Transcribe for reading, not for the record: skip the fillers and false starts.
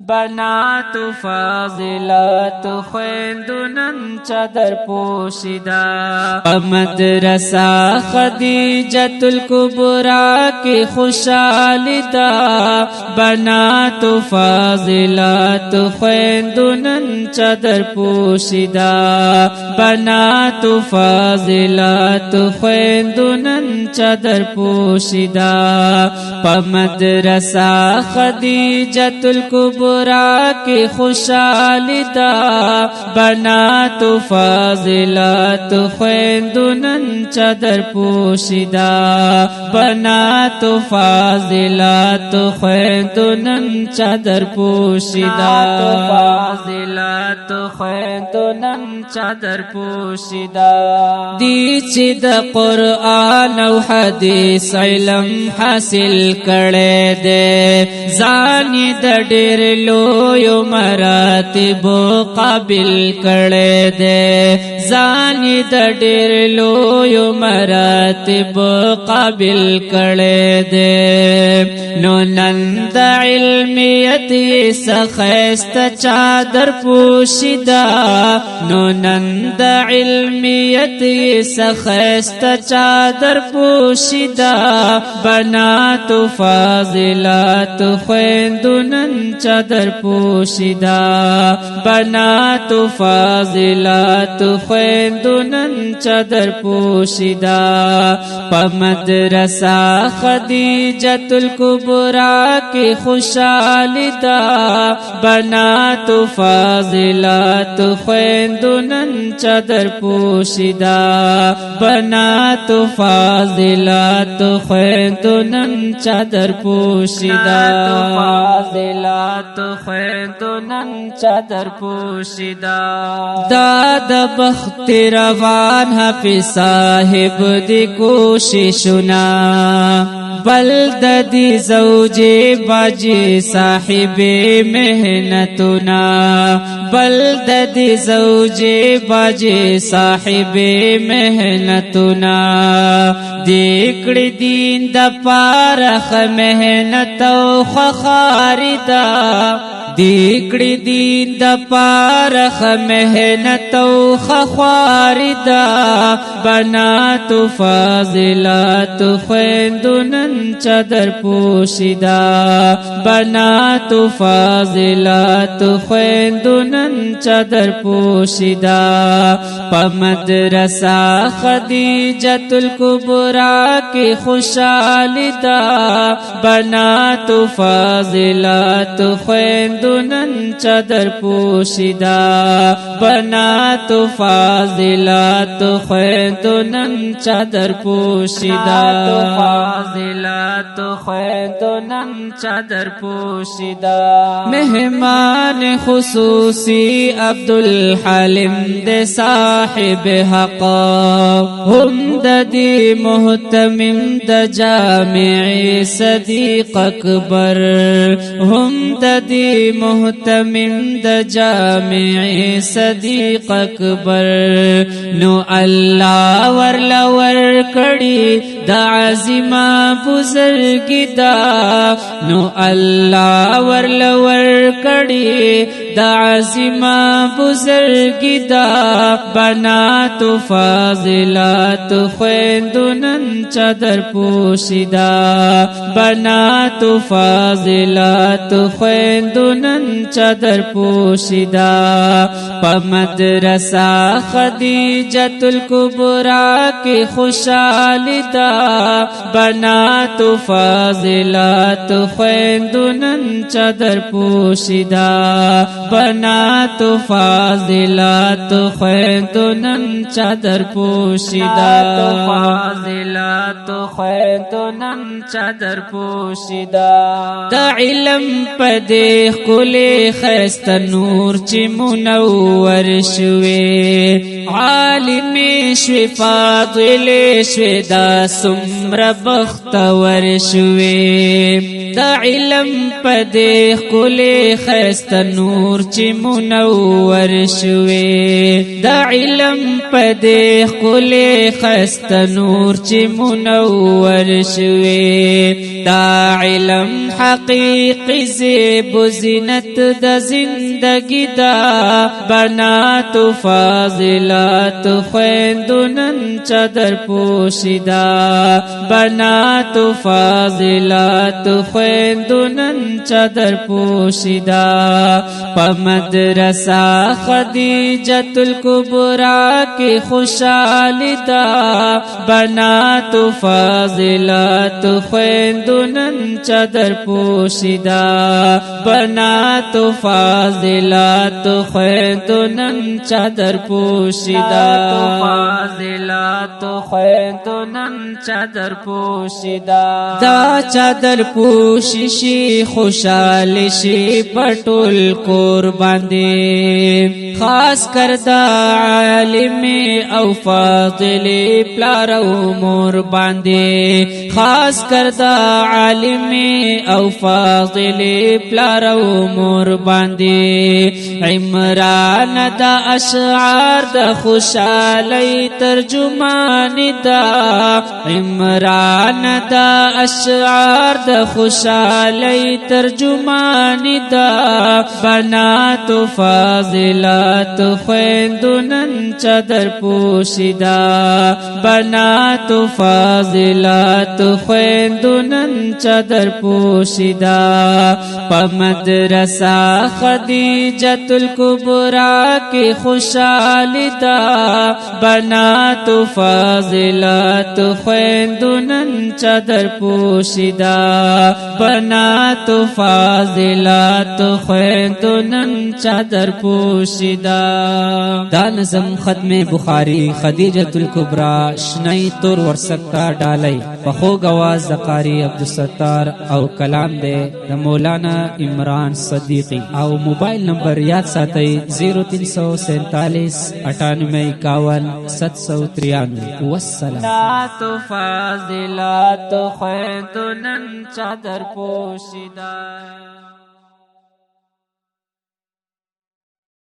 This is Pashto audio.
بنات فاضلات خویندونن چادر پوشیدا مدرسہ خدیجۃ الکبریٰ کی خوشحالی دا بنات فاضلات خویندونن چادر پوشیدا بنات فاضلات خویندونن چادر پوشیدا مدرسہ خدیجۃ الکبریٰ کی خوشحالی دا بنات فاضلات خویندونن چادر پوشیدا بنات فاضلات خویندونن چادر پوشیدا فاضلات خویندونن چادر پوشیدا دی چې د قرآن او حدیث علم حاصل کړي دي ځان د ډېر لویو مراتبو قابل کړي دي ځان د ډېر لویو مراتبو قابل کړي دي نو نن د علمیت څخه چادر پوشیدا نو نن د علمیت څخه چادر پوشیدا بنات فاضلات خویندونن چادر پوشیدا بنات فاضلات خویندونن چادر پوشیدا مدرسہ خدیجۃ الکبریٰ کی خوشحالی دا بنات فاضلات خویندونن چادر پوشیدا بنات فاضلات خویندونن چادر پوشیدا فاضلات خویندونن چادر پوشیدا دا د بخت روان حافظ صاحب دی کوششنا بل د دی زوجی باجی صاحب محنتنا بل د دی زوجی باجی صاحب محنتنا دیکڑی دین د پارخ محنت او خخاردا دیکڑی دین د پارخ محنت او خخاردا بنات فاضلات خویندونن چادر پوشیدا بنات فاضلات خویندونن چادر پوشیدا مدرسہ خدیجۃ الکبریٰ کی خوشحالی دا بنات فاضلات خویندونن چادر پوشیدا بنات فاضلات خویندونن چادر پوشیدا فاضلات خویندونن چادر پوشیدا مہمان خصوصی عبدالحلیم دے صاحب حق ہم دی محتمم د جامع صدیق اکبر ہم دی محتمم د جامع صدیق اکبر نو اللہ ورلور کڑی دا عظیمہ بزرگی دا نو اللہ ورلور کڑی دا عظیمہ بزرگی دا بنات فاضلات خویندونن چادر پوشیدا بنات فاضلات خویندونن چادر پوشیدا مدرسہ خدیجۃ الکبریٰ کی خوشحالی دا بنات فاضلات خویندونن چادر پوشیدا بنات فاضلات خویندونن چادر پوشیدا فاضلات خویندونن چادر پوشیدا دا علم پدې کلی خست نور چې منور شوي عالم شوی فاضل شوی دا سمر بختور شوی دا علم پدیخ کلی خیست نور چی منور شوی دا علم پدیخ کلی خیست نور چی منور شوی دا علم حقیقی زیب و زینت دا زندگی دا بنات و فاضلات خویندونن چادر پوشیدا بنات و فاضلات خویندونن چادر پوشیدا پا مدرسہ خدیجت الکبرا کی خوشحالی دا بنات و فاضلات خویندونن چادر پوشیدا بنات و فاضلات خویندونن چادر پوشیدا فاضلات خویندونن چادر پوشیدا دا چادر پوششی خوشحال شي پټول قربان دي خاص کر دا عالم او فاضل پلار او مور باندې خاص کر دا عالم او فاضل پلار او مور باندې عمران دا اشعار دا خوشحالی ترجمان دا عمران دا اشعار دا خوشحالی ترجمان دا بنات و فاضلات خویندونن چادر پوشیدا بنات و فاضلات خویندونن چادر پوشیدا پا مدرسہ خدیجت الکبرا کی خوشحالی دا بنات و فاضلات خویندونن چادر پوشیدا بنات و فاضلات خویندونن چادر پوشیدا دا نظم ختم بخاری خدیجت الکبرا شنی تور ورسکا ڈالی پخو گواز قاری عبدالستار او کلام دے دا مولانا عمران صدیقی او موبائل نمبر یاد ساتی 0347 9851 793 والسلام بنات و فاضلات خویندونن چادر پوشیدا